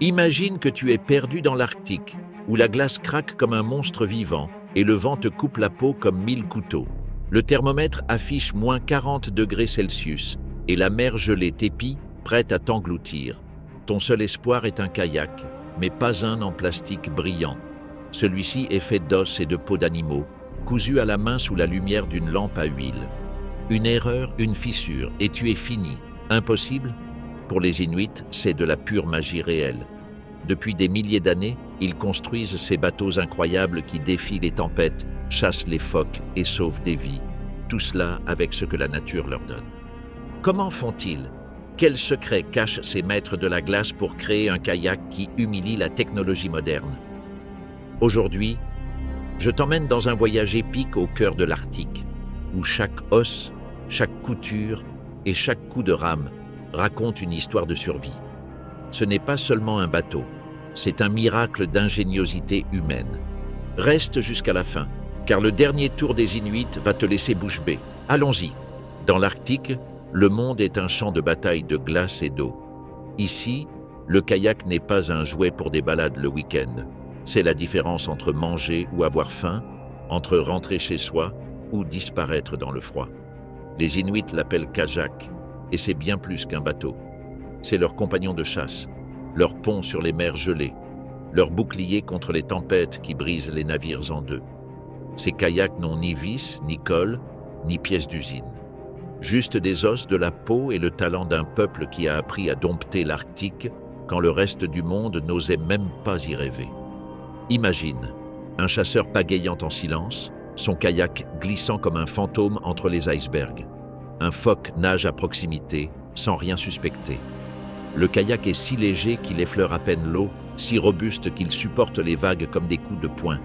Imagine que tu es perdu dans l'Arctique, où la glace craque comme un monstre vivant et le vent te coupe la peau comme 1000 couteaux. Le thermomètre affiche moins 40 degrés Celsius et la mer gelée t'épie, prête à t'engloutir. Ton seul espoir est un kayak, mais pas un en plastique brillant. Celui-ci est fait d'os et de peaux d'animaux, cousu à la main sous la lumière d'une lampe à huile. Une erreur, une fissure, et tu es fini. Impossible? Pour les Inuits, c'est de la pure magie réelle. Depuis des milliers d'années, ils construisent ces bateaux incroyables qui défient les tempêtes, chassent les phoques et sauvent des vies. Tout cela avec ce que la nature leur donne. Comment font-ils? Quels secrets cachent ces maîtres de la glace pour créer un kayak qui humilie la technologie moderne? Aujourd'hui, je t'emmène dans un voyage épique au cœur de l'Arctique, où chaque os, chaque couture et chaque coup de rame raconte une histoire de survie. Ce n'est pas seulement un bateau, c'est un miracle d'ingéniosité humaine. Reste jusqu'à la fin, car le dernier tour des Inuits va te laisser bouche bée. Allons-y. Dans l'Arctique, le monde est un champ de bataille de glace et d'eau. Ici, le kayak n'est pas un jouet pour des balades le week-end. C'est la différence entre manger ou avoir faim, entre rentrer chez soi ou disparaître dans le froid. Les Inuits l'appellent kajak, et c'est bien plus qu'un bateau. C'est leur compagnon de chasse, leur pont sur les mers gelées, leur bouclier contre les tempêtes qui brisent les navires en deux. Ces kayaks n'ont ni vis, ni colle, ni pièces d'usine. Juste des os, de la peau et le talent d'un peuple qui a appris à dompter l'Arctique quand le reste du monde n'osait même pas y rêver. Imagine, un chasseur pagayant en silence, son kayak glissant comme un fantôme entre les icebergs. Un phoque nage à proximité, sans rien suspecter. Le kayak est si léger qu'il effleure à peine l'eau, si robuste qu'il supporte les vagues comme des coups de poing.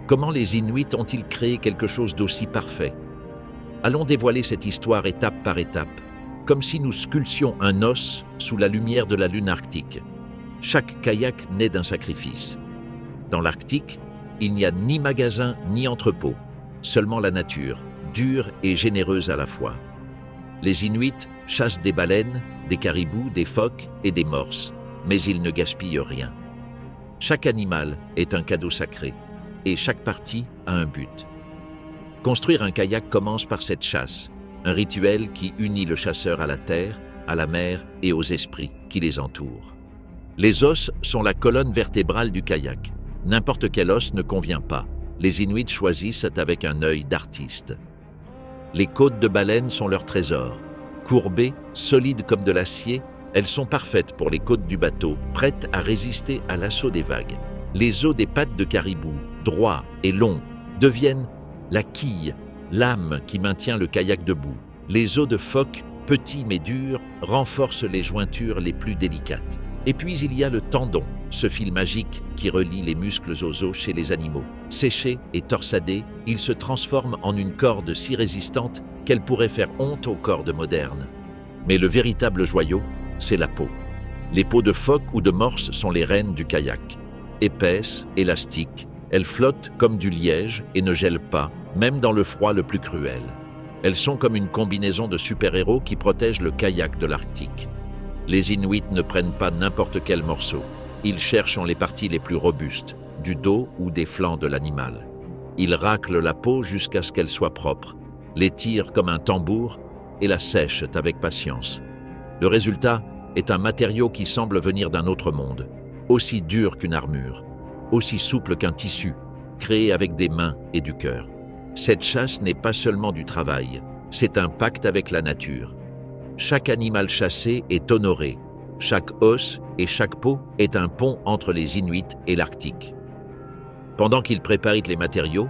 Comment les Inuits ont-ils créé quelque chose d'aussi parfait? Allons dévoiler cette histoire étape par étape, comme si nous sculptions un os sous la lumière de la lune arctique. Chaque kayak naît d'un sacrifice. Dans l'Arctique, il n'y a ni magasin ni entrepôt, seulement la nature, dure et généreuse à la fois. Les Inuits chassent des baleines, des caribous, des phoques et des morses, mais ils ne gaspillent rien. Chaque animal est un cadeau sacré, et chaque partie a un but. Construire un kayak commence par cette chasse, un rituel qui unit le chasseur à la terre, à la mer et aux esprits qui les entourent. Les os sont la colonne vertébrale du kayak. N'importe quel os ne convient pas. Les Inuits choisissent avec un œil d'artiste. Les côtes de baleine sont leur trésor. Courbées, solides comme de l'acier, elles sont parfaites pour les côtes du bateau, prêtes à résister à l'assaut des vagues. Les os des pattes de caribou, droits et longs, deviennent la quille, l'âme qui maintient le kayak debout. Les os de phoque, petits mais durs, renforcent les jointures les plus délicates. Et puis il y a le tendon, ce fil magique qui relie les muscles aux os chez les animaux. Séché et torsadé, il se transforme en une corde si résistante qu'elle pourrait faire honte aux cordes modernes. Mais le véritable joyau, c'est la peau. Les peaux de phoque ou de morse sont les reines du kayak. Épaisses, élastiques, elles flottent comme du liège et ne gèlent pas, même dans le froid le plus cruel. Elles sont comme une combinaison de super-héros qui protègent le kayak de l'Arctique. Les Inuits ne prennent pas n'importe quel morceau. Ils cherchent en les parties les plus robustes, du dos ou des flancs de l'animal. Ils raclent la peau jusqu'à ce qu'elle soit propre, l'étirent comme un tambour et la sèchent avec patience. Le résultat est un matériau qui semble venir d'un autre monde, aussi dur qu'une armure, aussi souple qu'un tissu, créé avec des mains et du cœur. Cette chasse n'est pas seulement du travail, c'est un pacte avec la nature. Chaque animal chassé est honoré, chaque os et chaque peau est un pont entre les Inuits et l'Arctique. Pendant qu'ils préparent les matériaux,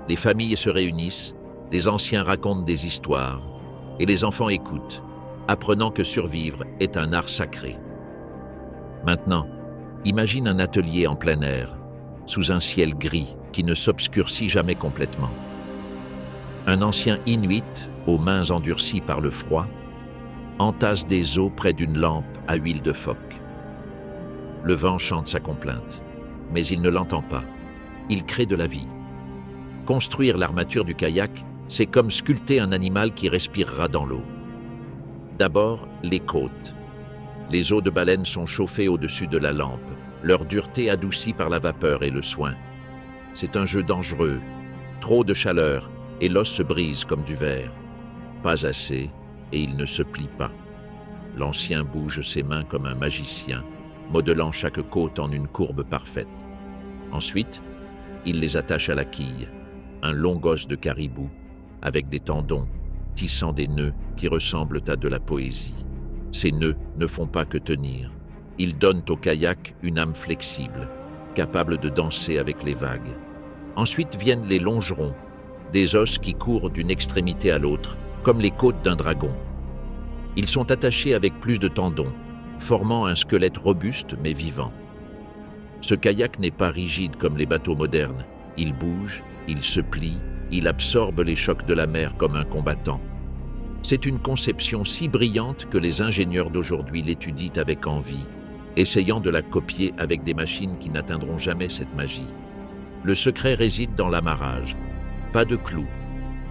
les familles se réunissent, les anciens racontent des histoires et les enfants écoutent, apprenant que survivre est un art sacré. Maintenant, imagine un atelier en plein air, sous un ciel gris qui ne s'obscurcit jamais complètement. Un ancien Inuit, aux mains endurcies par le froid, entasse des os près d'une lampe à huile de phoque. Le vent chante sa complainte, mais il ne l'entend pas. Il crée de la vie. Construire l'armature du kayak, c'est comme sculpter un animal qui respirera dans l'eau. D'abord, les côtes. Les os de baleine sont chauffés au-dessus de la lampe, leur dureté adoucie par la vapeur et le soin. C'est un jeu dangereux, trop de chaleur, et l'os se brise comme du verre. Pas assez, et il ne se plie pas. L'ancien bouge ses mains comme un magicien, modelant chaque côte en une courbe parfaite. Ensuite, il les attache à la quille, un long os de caribou, avec des tendons, tissant des nœuds qui ressemblent à de la poésie. Ces nœuds ne font pas que tenir. Ils donnent au kayak une âme flexible, capable de danser avec les vagues. Ensuite viennent les longerons, des os qui courent d'une extrémité à l'autre, comme les côtes d'un dragon. Ils sont attachés avec plus de tendons, formant un squelette robuste mais vivant. Ce kayak n'est pas rigide comme les bateaux modernes. Il bouge, il se plie, il absorbe les chocs de la mer comme un combattant. C'est une conception si brillante que les ingénieurs d'aujourd'hui l'étudient avec envie, essayant de la copier avec des machines qui n'atteindront jamais cette magie. Le secret réside dans l'amarrage. Pas de clous,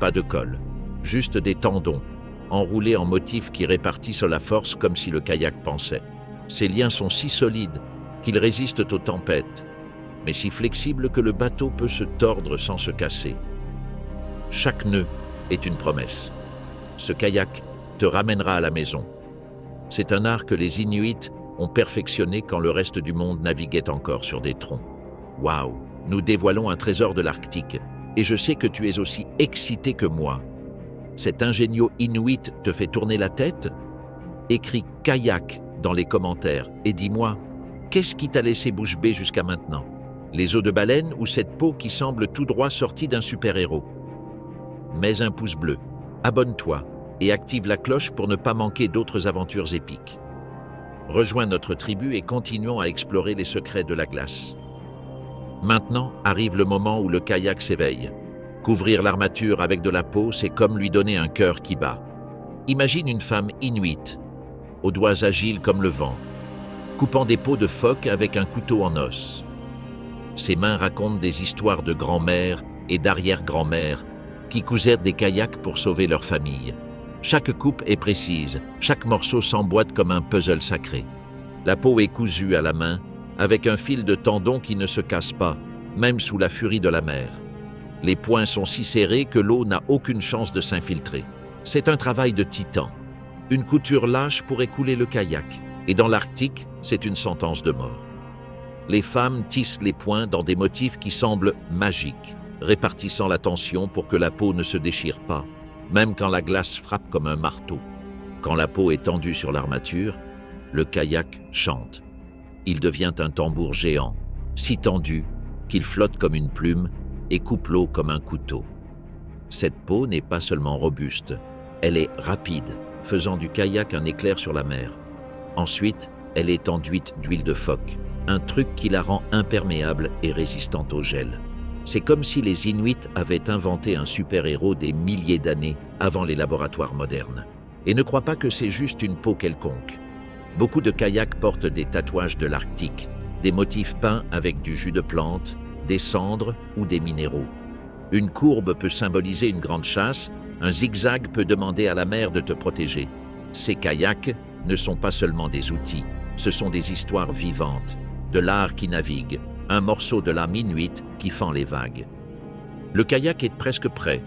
pas de colle, juste des tendons, enroulés en motifs qui répartissent la force comme si le kayak pensait. Ces liens sont si solides qu'ils résistent aux tempêtes, mais si flexibles que le bateau peut se tordre sans se casser. Chaque nœud est une promesse. Ce kayak te ramènera à la maison. C'est un art que les Inuits ont perfectionné quand le reste du monde naviguait encore sur des troncs. Waouh, nous dévoilons un trésor de l'Arctique, et je sais que tu es aussi excité que moi. Cet ingénieux Inuit te fait tourner la tête? Écris kayak dans les commentaires et dis-moi, qu'est-ce qui t'a laissé bouche bée jusqu'à maintenant? Les os de baleine ou cette peau qui semble tout droit sortie d'un super-héros? Mets un pouce bleu, abonne-toi et active la cloche pour ne pas manquer d'autres aventures épiques. Rejoins notre tribu et continuons à explorer les secrets de la glace. Maintenant arrive le moment où le kayak s'éveille. Couvrir l'armature avec de la peau, c'est comme lui donner un cœur qui bat. Imagine une femme inuite, aux doigts agiles comme le vent, coupant des peaux de phoque avec un couteau en os. Ses mains racontent des histoires de grand-mère et d'arrière-grand-mère qui cousèrent des kayaks pour sauver leur famille. Chaque coupe est précise, chaque morceau s'emboîte comme un puzzle sacré. La peau est cousue à la main, avec un fil de tendon qui ne se casse pas, même sous la furie de la mer. Les poings sont si serrés que l'eau n'a aucune chance de s'infiltrer. C'est un travail de titan. Une couture lâche pourrait couler le kayak, et dans l'Arctique, c'est une sentence de mort. Les femmes tissent les poings dans des motifs qui semblent magiques, répartissant la tension pour que la peau ne se déchire pas, même quand la glace frappe comme un marteau. Quand la peau est tendue sur l'armature, le kayak chante. Il devient un tambour géant, si tendu qu'il flotte comme une plume et coupe l'eau comme un couteau. Cette peau n'est pas seulement robuste, elle est rapide, faisant du kayak un éclair sur la mer. Ensuite, elle est enduite d'huile de phoque, un truc qui la rend imperméable et résistante au gel. C'est comme si les Inuits avaient inventé un super-héros des milliers d'années avant les laboratoires modernes. Et ne crois pas que c'est juste une peau quelconque. Beaucoup de kayaks portent des tatouages de l'Arctique, des motifs peints avec du jus de plante, des cendres ou des minéraux. Une courbe peut symboliser une grande chasse, un zigzag peut demander à la mer de te protéger. Ces kayaks ne sont pas seulement des outils, ce sont des histoires vivantes, de l'art qui navigue, un morceau de l'âme inuite qui fend les vagues. Le kayak est presque prêt,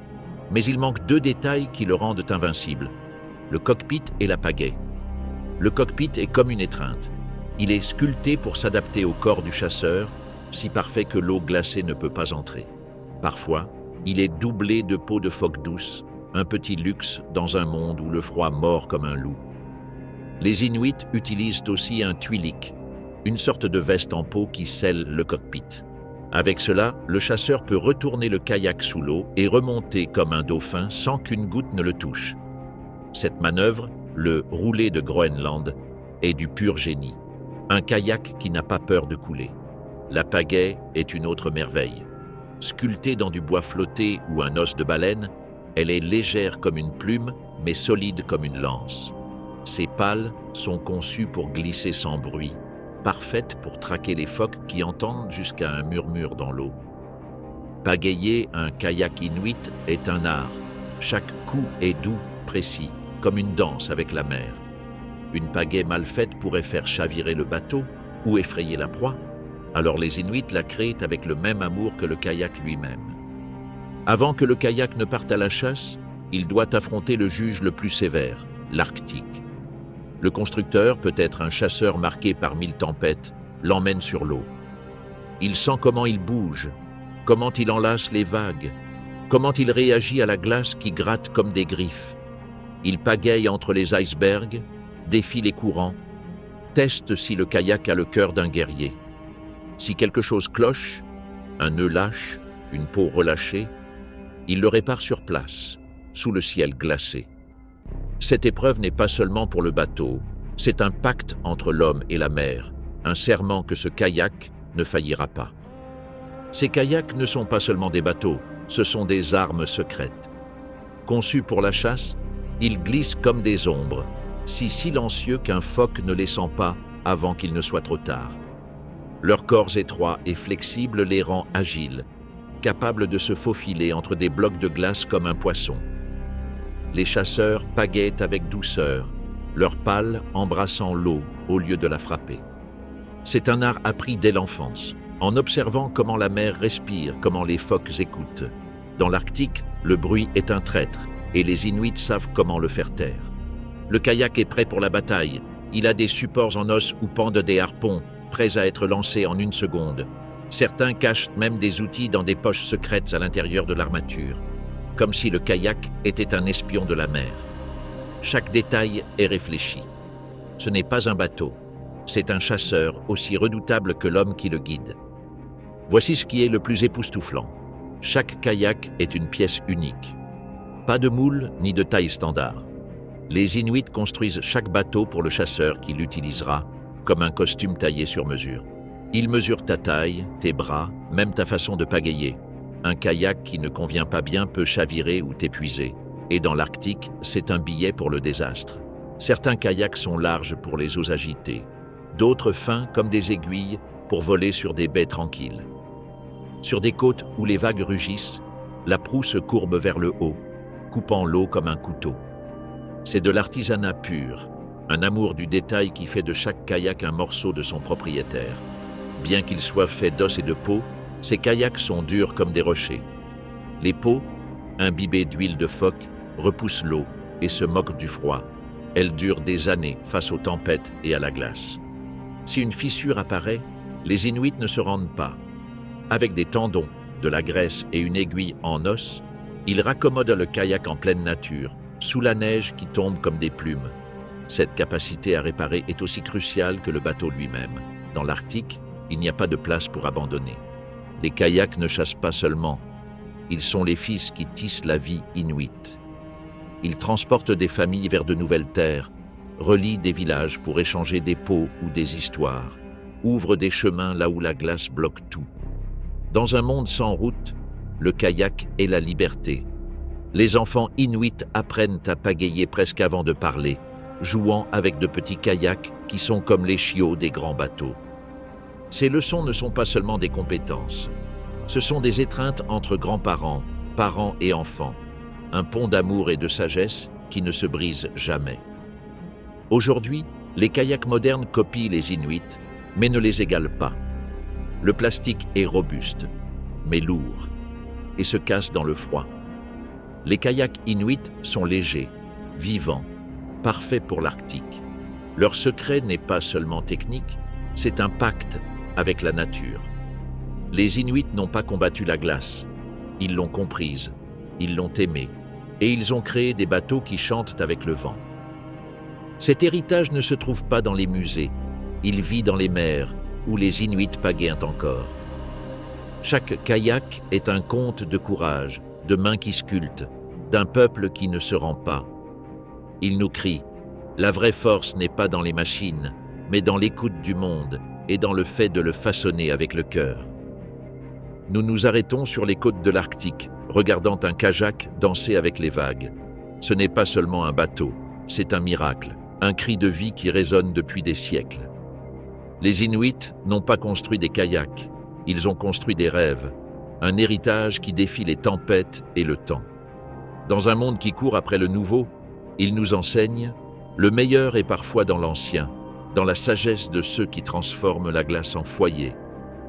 mais il manque deux détails qui le rendent invincible, le cockpit et la pagaie. Le cockpit est comme une étreinte. Il est sculpté pour s'adapter au corps du chasseur, si parfait que l'eau glacée ne peut pas entrer. Parfois, il est doublé de peau de phoque douce, un petit luxe dans un monde où le froid mord comme un loup. Les Inuits utilisent aussi un twilik, une sorte de veste en peau qui scelle le cockpit. Avec cela, le chasseur peut retourner le kayak sous l'eau et remonter comme un dauphin sans qu'une goutte ne le touche. Cette manœuvre, le roulé de Groenland, est du pur génie. Un kayak qui n'a pas peur de couler. La pagaie est une autre merveille. Sculptée dans du bois flotté ou un os de baleine, elle est légère comme une plume, mais solide comme une lance. Ses pales sont conçues pour glisser sans bruit, parfaites pour traquer les phoques qui entendent jusqu'à un murmure dans l'eau. Pagayer un kayak inuit est un art. Chaque coup est doux, précis, comme une danse avec la mer. Une pagaie mal faite pourrait faire chavirer le bateau ou effrayer la proie. Alors les Inuits la créent avec le même amour que le kayak lui-même. Avant que le kayak ne parte à la chasse, il doit affronter le juge le plus sévère, l'Arctique. Le constructeur, peut-être un chasseur marqué par 1000 tempêtes, l'emmène sur l'eau. Il sent comment il bouge, comment il enlace les vagues, comment il réagit à la glace qui gratte comme des griffes. Il pagaille entre les icebergs, défie les courants, teste si le kayak a le cœur d'un guerrier. Si quelque chose cloche, un nœud lâche, une peau relâchée, il le répare sur place, sous le ciel glacé. Cette épreuve n'est pas seulement pour le bateau, c'est un pacte entre l'homme et la mer, un serment que ce kayak ne faillira pas. Ces kayaks ne sont pas seulement des bateaux, ce sont des armes secrètes. Conçus pour la chasse, ils glissent comme des ombres, si silencieux qu'un phoque ne les sent pas avant qu'il ne soit trop tard. Leurs corps étroits et flexibles les rend agiles, capables de se faufiler entre des blocs de glace comme un poisson. Les chasseurs pagaient avec douceur, leurs pales embrassant l'eau au lieu de la frapper. C'est un art appris dès l'enfance, en observant comment la mer respire, comment les phoques écoutent. Dans l'Arctique, le bruit est un traître, et les Inuits savent comment le faire taire. Le kayak est prêt pour la bataille. Il a des supports en os où pendent des harpons, prêts à être lancés en 1 seconde. Certains cachent même des outils dans des poches secrètes à l'intérieur de l'armature, comme si le kayak était un espion de la mer. Chaque détail est réfléchi. Ce n'est pas un bateau, c'est un chasseur aussi redoutable que l'homme qui le guide. Voici ce qui est le plus époustouflant. Chaque kayak est une pièce unique. Pas de moule ni de taille standard. Les Inuits construisent chaque bateau pour le chasseur qui l'utilisera, comme un costume taillé sur mesure. Ils mesurent ta taille, tes bras, même ta façon de pagayer. Un kayak qui ne convient pas bien peut chavirer ou t'épuiser. Et dans l'Arctique, c'est un billet pour le désastre. Certains kayaks sont larges pour les eaux agitées, d'autres fins comme des aiguilles pour voler sur des baies tranquilles. Sur des côtes où les vagues rugissent, la proue se courbe vers le haut, coupant l'eau comme un couteau. C'est de l'artisanat pur, un amour du détail qui fait de chaque kayak un morceau de son propriétaire. Bien qu'ils soient faits d'os et de peau, ces kayaks sont durs comme des rochers. Les peaux, imbibées d'huile de phoque, repoussent l'eau et se moquent du froid. Elles durent des années face aux tempêtes et à la glace. Si une fissure apparaît, les Inuits ne se rendent pas. Avec des tendons, de la graisse et une aiguille en os, ils raccommodent le kayak en pleine nature, sous la neige qui tombe comme des plumes. Cette capacité à réparer est aussi cruciale que le bateau lui-même. Dans l'Arctique, il n'y a pas de place pour abandonner. Les kayaks ne chassent pas seulement, ils sont les fils qui tissent la vie inuite. Ils transportent des familles vers de nouvelles terres, relient des villages pour échanger des peaux ou des histoires, ouvrent des chemins là où la glace bloque tout. Dans un monde sans route, le kayak est la liberté. Les enfants inuits apprennent à pagayer presque avant de parler, jouant avec de petits kayaks qui sont comme les chiots des grands bateaux. Ces leçons ne sont pas seulement des compétences, ce sont des étreintes entre grands-parents, parents et enfants, un pont d'amour et de sagesse qui ne se brise jamais. Aujourd'hui, les kayaks modernes copient les Inuits, mais ne les égalent pas. Le plastique est robuste, mais lourd, et se casse dans le froid. Les kayaks Inuits sont légers, vivants, parfaits pour l'Arctique. Leur secret n'est pas seulement technique, c'est un pacte avec la nature. Les Inuits n'ont pas combattu la glace, ils l'ont comprise, ils l'ont aimée, et ils ont créé des bateaux qui chantent avec le vent. Cet héritage ne se trouve pas dans les musées, il vit dans les mers, où les Inuits pagaient encore. Chaque kayak est un conte de courage, de mains qui sculptent, d'un peuple qui ne se rend pas. Il nous crie, la vraie force n'est pas dans les machines, mais dans l'écoute du monde et dans le fait de le façonner avec le cœur. Nous nous arrêtons sur les côtes de l'Arctique, regardant un kajak danser avec les vagues. Ce n'est pas seulement un bateau, c'est un miracle, un cri de vie qui résonne depuis des siècles. Les Inuits n'ont pas construit des kayaks, ils ont construit des rêves, un héritage qui défie les tempêtes et le temps. Dans un monde qui court après le nouveau, ils nous enseignent, Le meilleur est parfois dans l'ancien, dans la sagesse de ceux qui transforment la glace en foyer.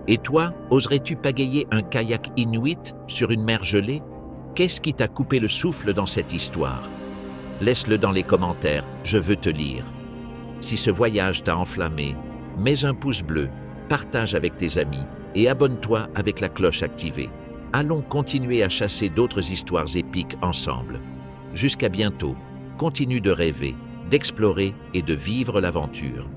Et toi, oserais-tu pagayer un kayak inuit sur une mer gelée? Qu'est-ce qui t'a coupé le souffle dans cette histoire? Laisse-le dans les commentaires, je veux te lire. Si ce voyage t'a enflammé, mets un pouce bleu, partage avec tes amis et abonne-toi avec la cloche activée. Allons continuer à chasser d'autres histoires épiques ensemble. Jusqu'à bientôt, continue de rêver, d'explorer et de vivre l'aventure.